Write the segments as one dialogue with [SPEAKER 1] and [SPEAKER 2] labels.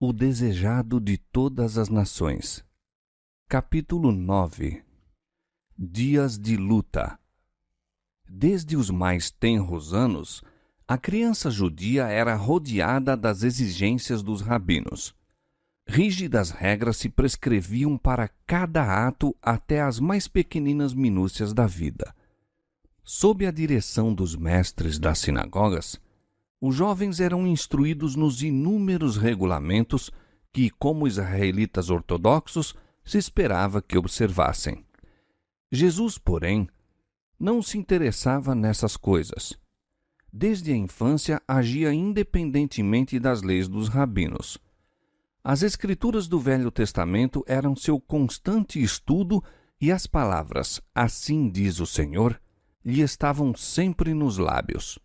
[SPEAKER 1] O desejado de todas as nações. Capítulo 9. Dias de luta. Desde os mais tenros anos, a criança judia era rodeada das exigências dos rabinos. Rígidas regras se prescreviam para cada ato até as mais pequeninas minúcias da vida. Sob a direção dos mestres das sinagogas, os jovens eram instruídos nos inúmeros regulamentos que, como israelitas ortodoxos, se esperava que observassem. Jesus, porém, não se interessava nessas coisas. Desde a infância agia independentemente das leis dos rabinos. As Escrituras do Velho Testamento eram seu constante estudo e as palavras "Assim diz o Senhor" lhe estavam sempre nos lábios.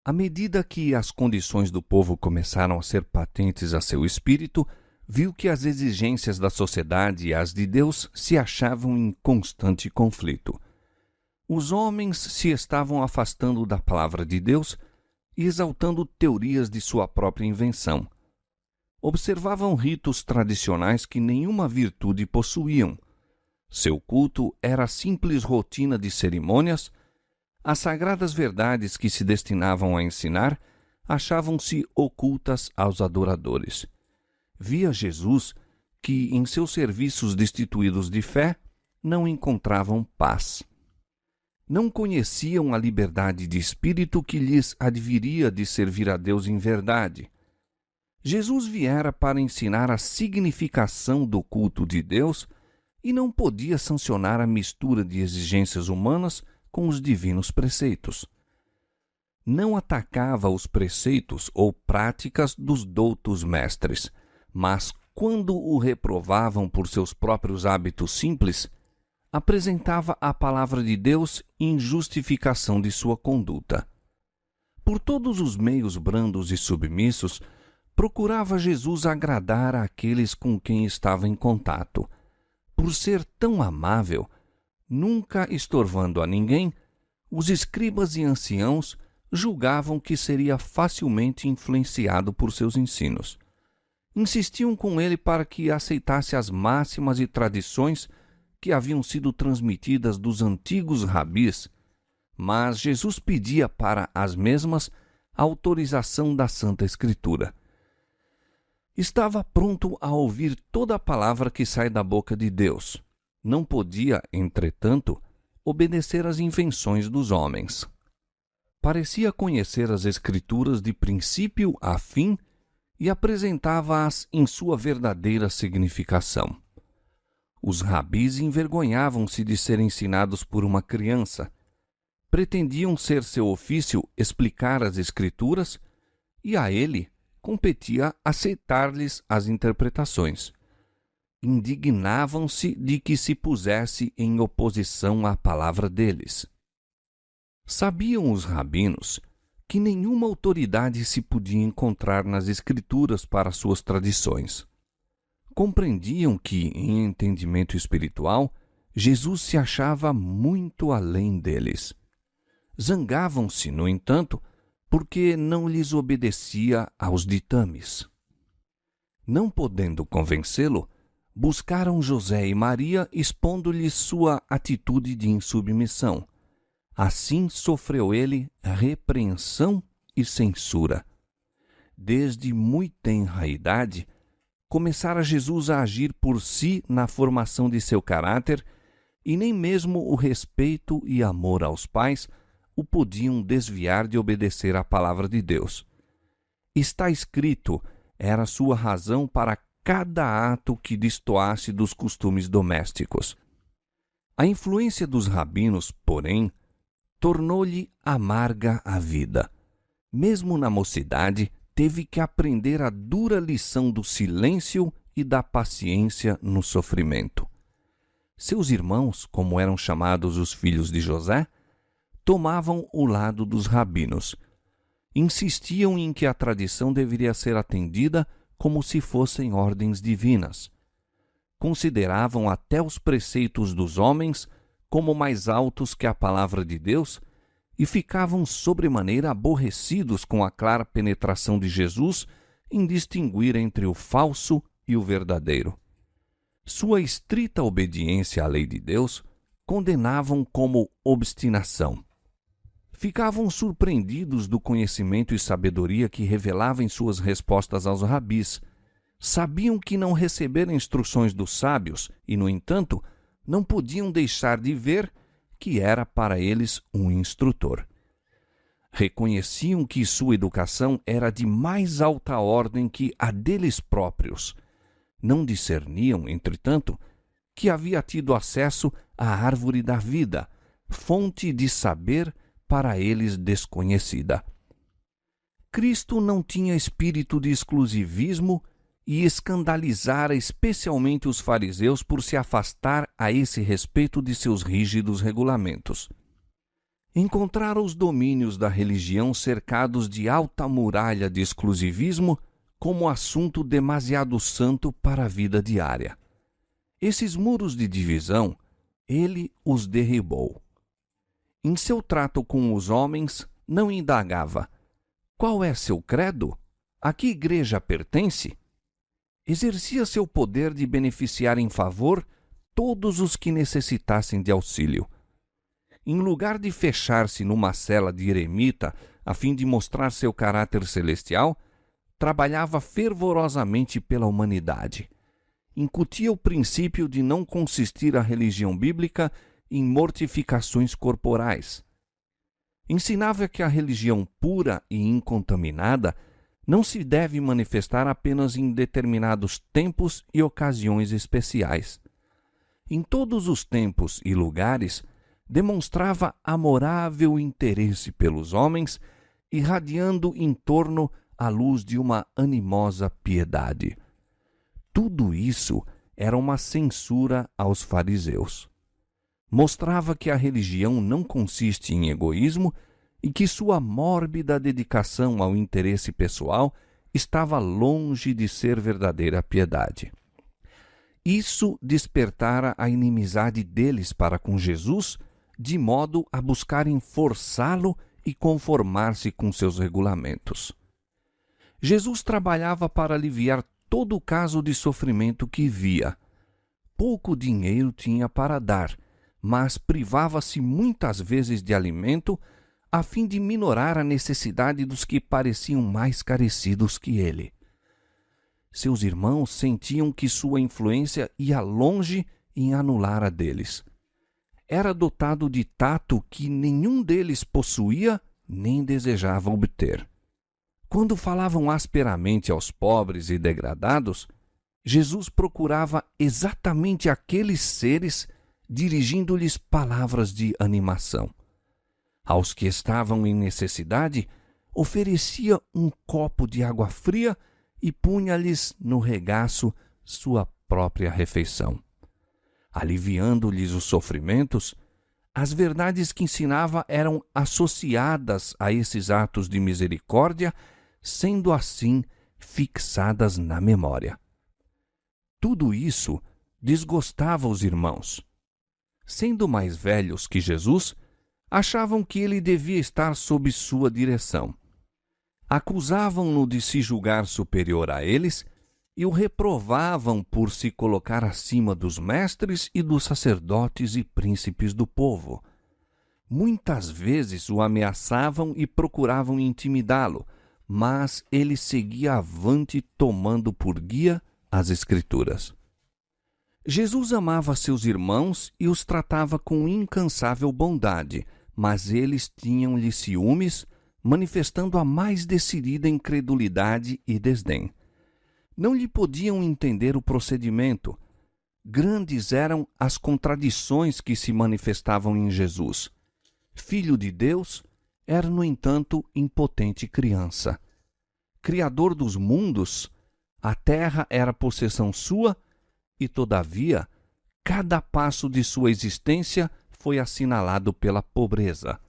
[SPEAKER 1] À medida que as condições do povo começaram a ser patentes a seu espírito, viu que as exigências da sociedade e as de Deus se achavam em constante conflito. Os homens se estavam afastando da palavra de Deus e exaltando teorias de sua própria invenção. Observavam ritos tradicionais que nenhuma virtude possuíam. Seu culto era simples rotina de cerimônias. As sagradas verdades que se destinavam a ensinar achavam-se ocultas aos adoradores. Via Jesus que, em seus serviços destituídos de fé, não encontravam paz. Não conheciam a liberdade de espírito que lhes adviria de servir a Deus em verdade. Jesus viera para ensinar a significação do culto de Deus e não podia sancionar a mistura de exigências humanas com os divinos preceitos. Não atacava os preceitos ou práticas dos doutos mestres, mas, quando o reprovavam por seus próprios hábitos simples, apresentava a palavra de Deus em justificação de sua conduta. Por todos os meios brandos e submissos, procurava Jesus agradar àqueles com quem estava em contato. Por ser tão amável, nunca estorvando a ninguém, os escribas e anciãos julgavam que seria facilmente influenciado por seus ensinos. Insistiam com ele para que aceitasse as máximas e tradições que haviam sido transmitidas dos antigos rabis, mas Jesus pedia para as mesmas a autorização da Santa Escritura. Estava pronto a ouvir toda a palavra que sai da boca de Deus. Não podia, entretanto, obedecer às invenções dos homens. Parecia conhecer as Escrituras de princípio a fim e apresentava-as em sua verdadeira significação. Os rabis envergonhavam-se de ser ensinados por uma criança. Pretendiam ser seu ofício explicar as Escrituras e a ele competia aceitar-lhes as interpretações. Indignavam-se de que se pusesse em oposição à palavra deles. Sabiam os rabinos que nenhuma autoridade se podia encontrar nas Escrituras para suas tradições. Compreendiam que, em entendimento espiritual, Jesus se achava muito além deles. Zangavam-se, no entanto, porque não lhes obedecia aos ditames. Não podendo convencê-lo, buscaram José e Maria expondo-lhes sua atitude de insubmissão. Assim sofreu ele repreensão e censura. Desde muito tenra idade, começara Jesus a agir por si na formação de seu caráter e nem mesmo o respeito e amor aos pais o podiam desviar de obedecer à palavra de Deus. Está escrito, era sua razão para cada ato que destoasse dos costumes domésticos. A influência dos rabinos, porém, tornou-lhe amarga a vida. Mesmo na mocidade, teve que aprender a dura lição do silêncio e da paciência no sofrimento. Seus irmãos, como eram chamados os filhos de José, tomavam o lado dos rabinos. Insistiam em que a tradição deveria ser atendida como se fossem ordens divinas. Consideravam até os preceitos dos homens como mais altos que a palavra de Deus e ficavam sobremaneira aborrecidos com a clara penetração de Jesus em distinguir entre o falso e o verdadeiro. Sua estrita obediência à lei de Deus condenavam como obstinação. Ficavam surpreendidos do conhecimento e sabedoria que revelava em suas respostas aos rabis. Sabiam que não receberam instruções dos sábios e, no entanto, não podiam deixar de ver que era para eles um instrutor. Reconheciam que sua educação era de mais alta ordem que a deles próprios. Não discerniam, entretanto, que havia tido acesso à árvore da vida, fonte de saber para eles desconhecida. Cristo não tinha espírito de exclusivismo e escandalizara especialmente os fariseus por se afastar a esse respeito de seus rígidos regulamentos. Encontrara os domínios da religião cercados de alta muralha de exclusivismo como assunto demasiado santo para a vida diária. Esses muros de divisão, ele os derribou. Em seu trato com os homens, não indagava: qual é seu credo? A que igreja pertence? Exercia seu poder de beneficiar em favor todos os que necessitassem de auxílio. Em lugar de fechar-se numa cela de eremita a fim de mostrar seu caráter celestial, trabalhava fervorosamente pela humanidade. Incutia o princípio de não consistir a religião bíblica em mortificações corporais. Ensinava que a religião pura e incontaminada não se deve manifestar apenas em determinados tempos e ocasiões especiais. Em todos os tempos e lugares, demonstrava amorável interesse pelos homens, irradiando em torno a luz de uma animosa piedade. Tudo isso era uma censura aos fariseus. Mostrava que a religião não consiste em egoísmo e que sua mórbida dedicação ao interesse pessoal estava longe de ser verdadeira piedade. Isso despertara a inimizade deles para com Jesus, de modo a buscarem forçá-lo e conformar-se com seus regulamentos. Jesus trabalhava para aliviar todo o caso de sofrimento que via. Pouco dinheiro tinha para dar, mas privava-se muitas vezes de alimento a fim de minorar a necessidade dos que pareciam mais carecidos que ele. Seus irmãos sentiam que sua influência ia longe em anular a deles. Era dotado de tato que nenhum deles possuía nem desejava obter. Quando falavam asperamente aos pobres e degradados, Jesus procurava exatamente aqueles seres, dirigindo-lhes palavras de animação. Aos que estavam em necessidade, oferecia um copo de água fria e punha-lhes no regaço sua própria refeição. Aliviando-lhes os sofrimentos, as verdades que ensinava eram associadas a esses atos de misericórdia, sendo assim fixadas na memória. Tudo isso desgostava os irmãos. Sendo mais velhos que Jesus, achavam que ele devia estar sob sua direção. Acusavam-no de se julgar superior a eles e o reprovavam por se colocar acima dos mestres e dos sacerdotes e príncipes do povo. Muitas vezes o ameaçavam e procuravam intimidá-lo, mas ele seguia avante tomando por guia as Escrituras. Jesus amava seus irmãos e os tratava com incansável bondade, mas eles tinham-lhe ciúmes, manifestando a mais decidida incredulidade e desdém. Não lhe podiam entender o procedimento. Grandes eram as contradições que se manifestavam em Jesus. Filho de Deus, era, no entanto, impotente criança. Criador dos mundos, a terra era possessão sua e, todavia, cada passo de sua existência foi assinalado pela pobreza.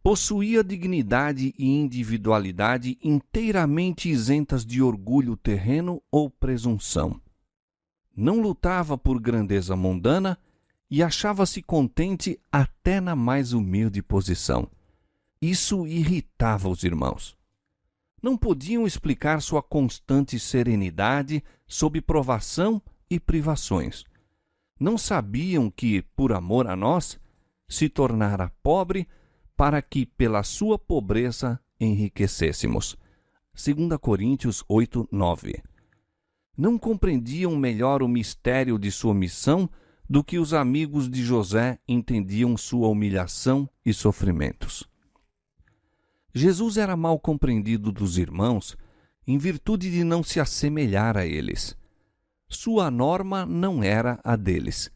[SPEAKER 1] Possuía dignidade e individualidade inteiramente isentas de orgulho terreno ou presunção. Não lutava por grandeza mundana e achava-se contente até na mais humilde posição. Isso irritava os irmãos. Não podiam explicar sua constante serenidade sob provação e privações. Não sabiam que, por amor a nós, se tornara pobre para que, pela sua pobreza, enriquecêssemos. 2 Coríntios 8, 9. Não compreendiam melhor o mistério de sua missão do que os amigos de José entendiam sua humilhação e sofrimentos. Jesus era mal compreendido dos irmãos em virtude de não se assemelhar a eles. Sua norma não era a deles.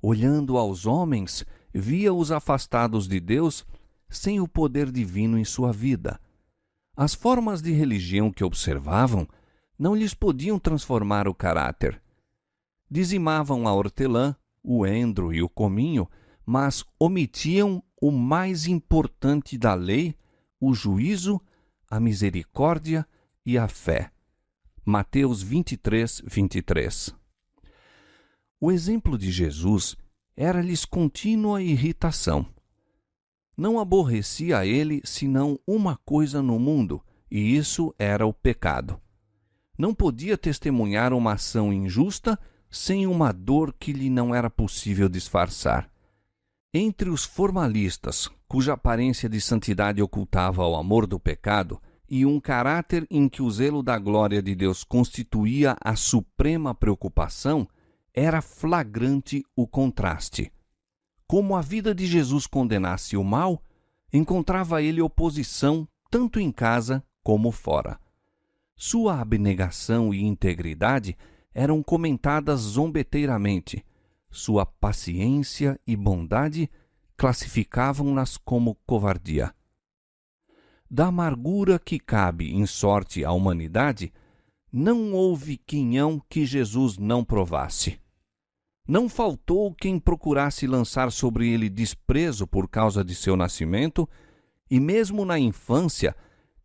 [SPEAKER 1] Olhando aos homens, via-os afastados de Deus sem o poder divino em sua vida. As formas de religião que observavam não lhes podiam transformar o caráter. Dizimavam a hortelã, o endro e o cominho, mas omitiam o mais importante da lei, o juízo, a misericórdia e a fé. Mateus 23, 23. O exemplo de Jesus era-lhes contínua irritação. Não aborrecia a ele senão uma coisa no mundo, e isso era o pecado. Não podia testemunhar uma ação injusta sem uma dor que lhe não era possível disfarçar. Entre os formalistas, cuja aparência de santidade ocultava o amor do pecado, e um caráter em que o zelo da glória de Deus constituía a suprema preocupação, era flagrante o contraste. Como a vida de Jesus condenasse o mal, encontrava ele oposição tanto em casa como fora. Sua abnegação e integridade eram comentadas zombeteiramente. Sua paciência e bondade classificavam-nas como covardia. Da amargura que cabe em sorte à humanidade, não houve quinhão que Jesus não provasse. Não faltou quem procurasse lançar sobre ele desprezo por causa de seu nascimento, e mesmo na infância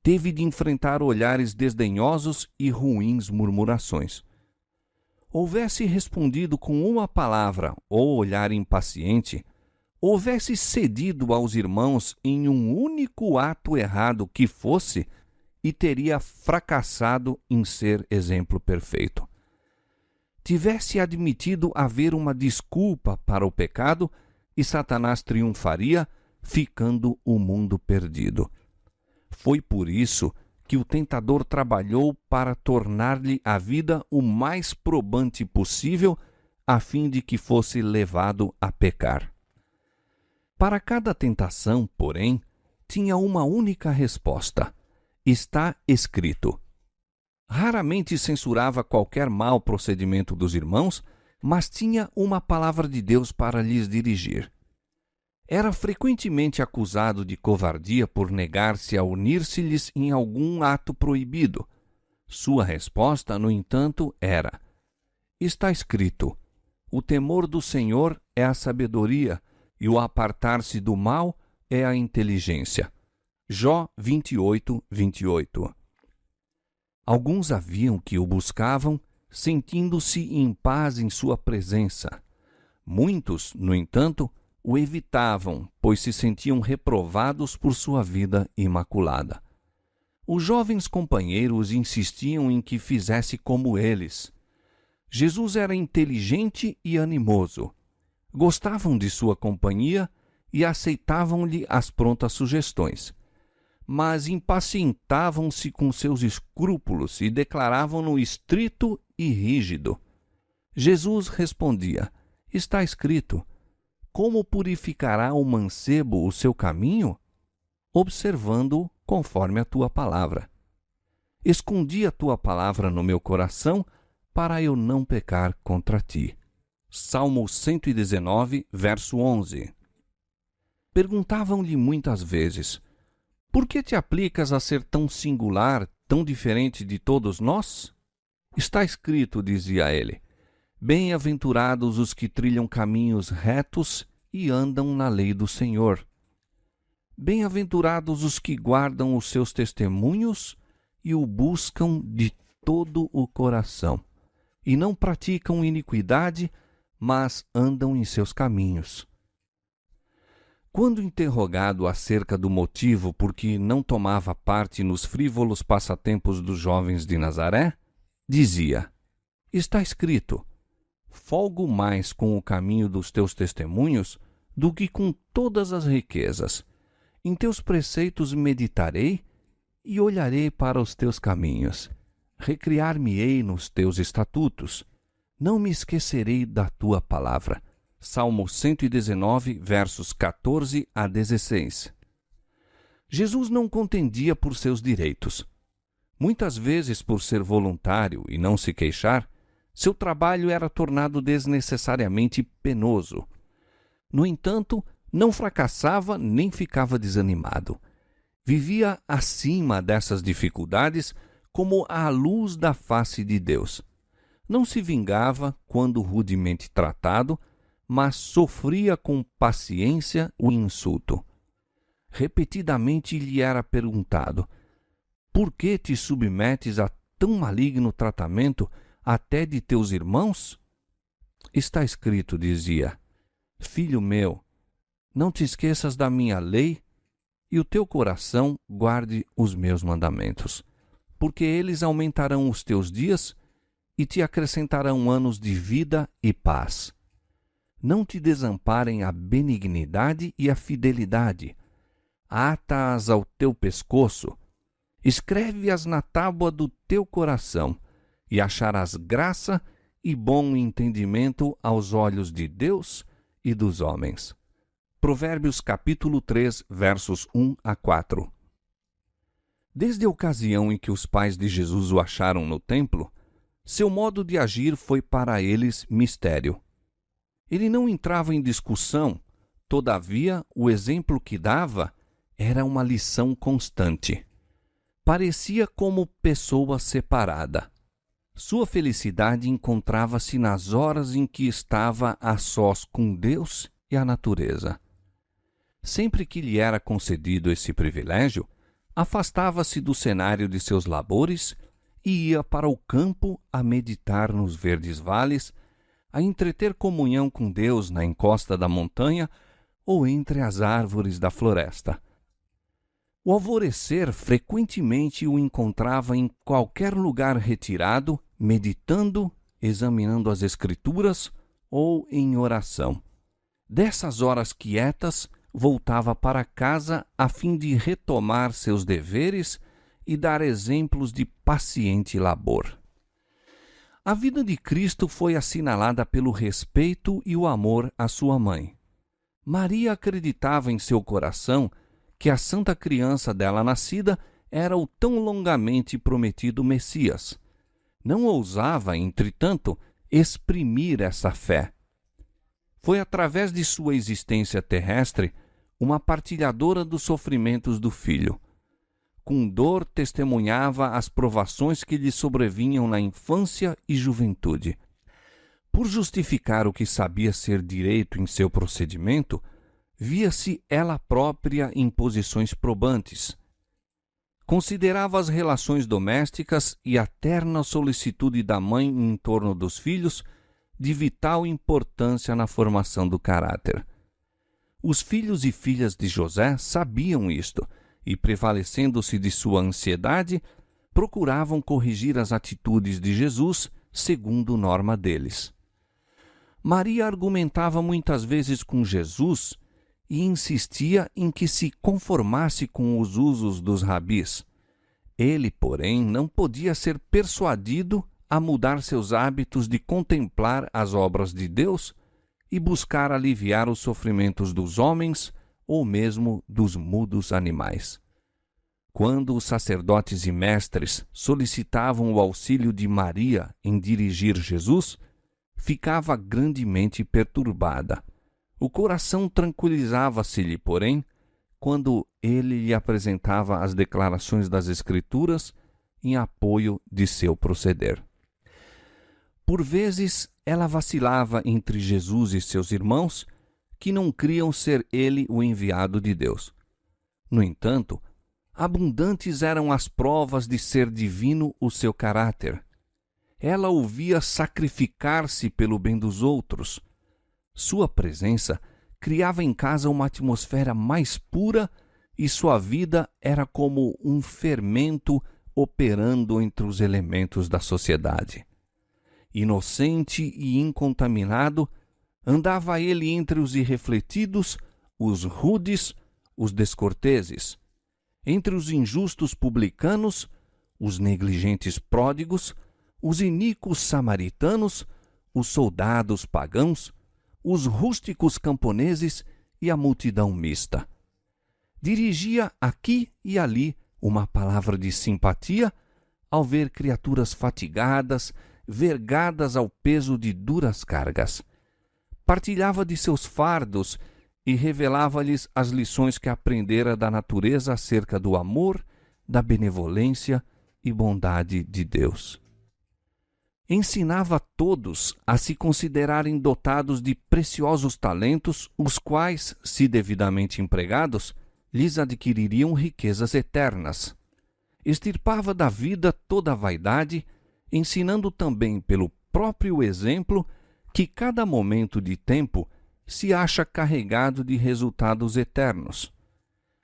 [SPEAKER 1] teve de enfrentar olhares desdenhosos e ruins murmurações. Houvesse respondido com uma palavra ou olhar impaciente, houvesse cedido aos irmãos em um único ato errado que fosse, e teria fracassado em ser exemplo perfeito. Tivesse admitido haver uma desculpa para o pecado, e Satanás triunfaria, ficando o mundo perdido. Foi por isso que o tentador trabalhou para tornar-lhe a vida o mais probante possível, a fim de que fosse levado a pecar. Para cada tentação, porém, tinha uma única resposta: está escrito. Raramente censurava qualquer mau procedimento dos irmãos, mas tinha uma palavra de Deus para lhes dirigir. Era frequentemente acusado de covardia por negar-se a unir-se-lhes em algum ato proibido. Sua resposta, no entanto, era: está escrito, o temor do Senhor é a sabedoria, e o apartar-se do mal é a inteligência. Jó 28, 28. Alguns haviam que o buscavam, sentindo-se em paz em sua presença. Muitos, no entanto, o evitavam, pois se sentiam reprovados por sua vida imaculada. Os jovens companheiros insistiam em que fizesse como eles. Jesus era inteligente e animoso. Gostavam de sua companhia e aceitavam-lhe as prontas sugestões. Mas impacientavam-se com seus escrúpulos e declaravam-no estrito e rígido. Jesus respondia: está escrito, como purificará o mancebo o seu caminho? Observando-o conforme a tua palavra. Escondi a tua palavra no meu coração, para eu não pecar contra ti. Salmo 119, verso 11. Perguntavam-lhe muitas vezes: por que te aplicas a ser tão singular, tão diferente de todos nós? Está escrito, dizia ele, bem-aventurados os que trilham caminhos retos e andam na lei do Senhor. Bem-aventurados os que guardam os seus testemunhos e o buscam de todo o coração, e não praticam iniquidade, mas andam em seus caminhos. Quando interrogado acerca do motivo por que não tomava parte nos frívolos passatempos dos jovens de Nazaré, dizia: Está escrito: folgo mais com o caminho dos teus testemunhos do que com todas as riquezas. Em teus preceitos meditarei e olharei para os teus caminhos. Recriar-me-ei nos teus estatutos. Não me esquecerei da tua palavra. Salmo 119, versos 14 a 16. Jesus não contendia por seus direitos. Muitas vezes, por ser voluntário e não se queixar, seu trabalho era tornado desnecessariamente penoso. No entanto, não fracassava nem ficava desanimado. Vivia acima dessas dificuldades como a luz da face de Deus. Não se vingava quando rudemente tratado, mas sofria com paciência o insulto. Repetidamente lhe era perguntado: por que te submetes a tão maligno tratamento até de teus irmãos? Está escrito, dizia: Filho meu, não te esqueças da minha lei e o teu coração guarde os meus mandamentos, porque eles aumentarão os teus dias e te acrescentarão anos de vida e paz. Não te desamparem a benignidade e a fidelidade. Ata-as ao teu pescoço, escreve-as na tábua do teu coração, e acharás graça e bom entendimento aos olhos de Deus e dos homens. Provérbios capítulo 3, versos 1 a 4. Desde a ocasião em que os pais de Jesus o acharam no templo, seu modo de agir foi para eles mistério. Ele não entrava em discussão, todavia o exemplo que dava era uma lição constante. Parecia como pessoa separada. Sua felicidade encontrava-se nas horas em que estava a sós com Deus e a natureza. Sempre que lhe era concedido esse privilégio, afastava-se do cenário de seus labores e ia para o campo a meditar nos verdes vales, a entreter comunhão com Deus na encosta da montanha ou entre as árvores da floresta. O alvorecer frequentemente o encontrava em qualquer lugar retirado, meditando, examinando as Escrituras ou em oração. Dessas horas quietas, voltava para casa a fim de retomar seus deveres e dar exemplos de paciente labor. A vida de Cristo foi assinalada pelo respeito e o amor à sua mãe. Maria acreditava em seu coração que a santa criança dela nascida era o tão longamente prometido Messias. Não ousava, entretanto, exprimir essa fé. Foi através de sua existência terrestre uma partilhadora dos sofrimentos do Filho. Com dor testemunhava as provações que lhe sobrevinham na infância e juventude. Por justificar o que sabia ser direito em seu procedimento, via-se ela própria em posições probantes. Considerava as relações domésticas e a terna solicitude da mãe em torno dos filhos de vital importância na formação do caráter. Os filhos e filhas de José sabiam isto e, prevalecendo-se de sua ansiedade, procuravam corrigir as atitudes de Jesus segundo norma deles. Maria argumentava muitas vezes com Jesus e insistia em que se conformasse com os usos dos rabis. Ele, porém, não podia ser persuadido a mudar seus hábitos de contemplar as obras de Deus e buscar aliviar os sofrimentos dos homens ou mesmo dos mudos animais. Quando os sacerdotes e mestres solicitavam o auxílio de Maria em dirigir Jesus, ficava grandemente perturbada. O coração tranquilizava-se-lhe, porém, quando ele lhe apresentava as declarações das Escrituras em apoio de seu proceder. Por vezes, ela vacilava entre Jesus e seus irmãos, que não criam ser ele o enviado de Deus. No entanto, abundantes eram as provas de ser divino o seu caráter. Ela o via sacrificar-se pelo bem dos outros. Sua presença criava em casa uma atmosfera mais pura e sua vida era como um fermento operando entre os elementos da sociedade. Inocente e incontaminado, andava ele entre os irrefletidos, os rudes, os descorteses, entre os injustos publicanos, os negligentes pródigos, os iníquos samaritanos, os soldados pagãos, os rústicos camponeses e a multidão mista. Dirigia aqui e ali uma palavra de simpatia ao ver criaturas fatigadas, vergadas ao peso de duras cargas. Partilhava de seus fardos e revelava-lhes as lições que aprendera da natureza acerca do amor, da benevolência e bondade de Deus. Ensinava a todos a se considerarem dotados de preciosos talentos, os quais, se devidamente empregados, lhes adquiririam riquezas eternas. Extirpava da vida toda a vaidade, ensinando também pelo próprio exemplo que cada momento de tempo se acha carregado de resultados eternos,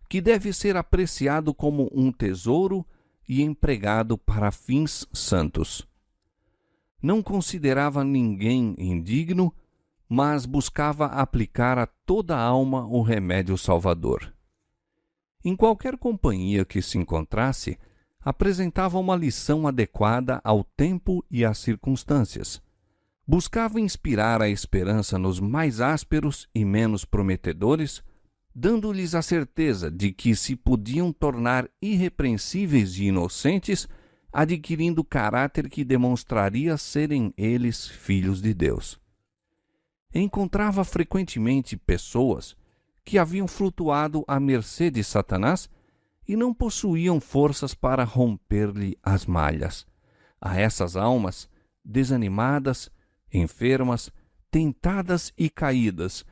[SPEAKER 1] que deve ser apreciado como um tesouro e empregado para fins santos. Não considerava ninguém indigno, mas buscava aplicar a toda a alma o remédio salvador. Em qualquer companhia que se encontrasse, apresentava uma lição adequada ao tempo e às circunstâncias. Buscava inspirar a esperança nos mais ásperos e menos prometedores, dando-lhes a certeza de que se podiam tornar irrepreensíveis e inocentes, adquirindo caráter que demonstraria serem eles filhos de Deus. Encontrava frequentemente pessoas que haviam flutuado à mercê de Satanás e não possuíam forças para romper-lhe as malhas. A essas almas, desanimadas, enfermas, tentadas e caídas,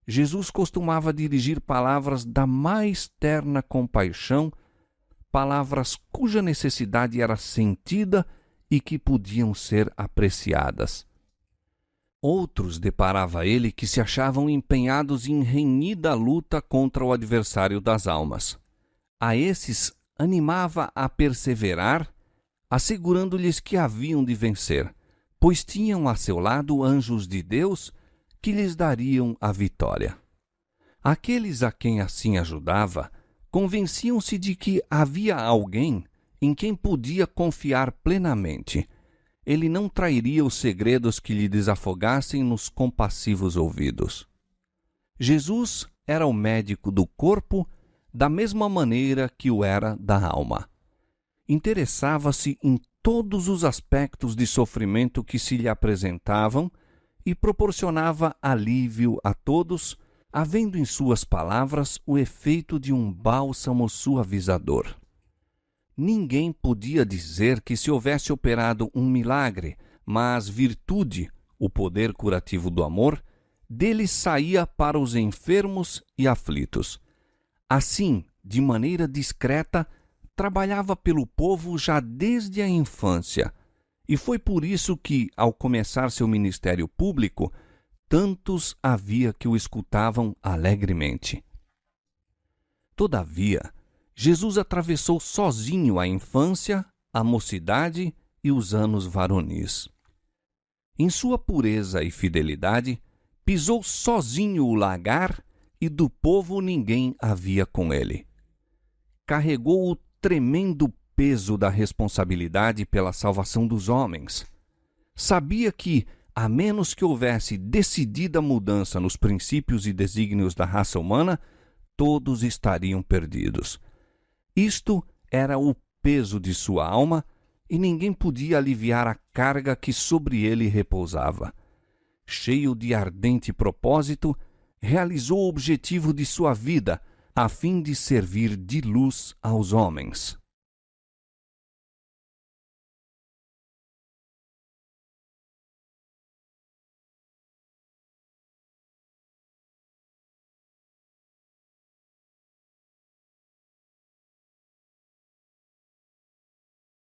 [SPEAKER 1] Jesus costumava dirigir palavras da mais terna compaixão, palavras cuja necessidade era sentida e que podiam ser apreciadas. Outros deparava ele que se achavam empenhados em renhida luta contra o adversário das almas. A esses animava a perseverar, assegurando-lhes que haviam de vencer, pois tinham a seu lado anjos de Deus que lhes dariam a vitória. Aqueles a quem assim ajudava convenciam-se de que havia alguém em quem podia confiar plenamente. Ele não trairia os segredos que lhe desafogassem nos compassivos ouvidos. Jesus era o médico do corpo da mesma maneira que o era da alma. Interessava-se em todos os aspectos de sofrimento que se lhe apresentavam e proporcionava alívio a todos, havendo em suas palavras o efeito de um bálsamo suavizador. Ninguém podia dizer que se houvesse operado um milagre, mas virtude, o poder curativo do amor, dele saía para os enfermos e aflitos. Assim, de maneira discreta, trabalhava pelo povo já desde a infância, e foi por isso que, ao começar seu ministério público, tantos havia que o escutavam alegremente. Todavia, Jesus atravessou sozinho a infância, a mocidade e os anos varonis. Em sua pureza e fidelidade, pisou sozinho o lagar e do povo ninguém havia com ele. Carregou o tremendo peso da responsabilidade pela salvação dos homens. Sabia que, a menos que houvesse decidida mudança nos princípios e desígnios da raça humana, todos estariam perdidos. Isto era o peso de sua alma e ninguém podia aliviar a carga que sobre ele repousava. Cheio de ardente propósito, realizou o objetivo de sua vida, a fim de servir de luz aos homens.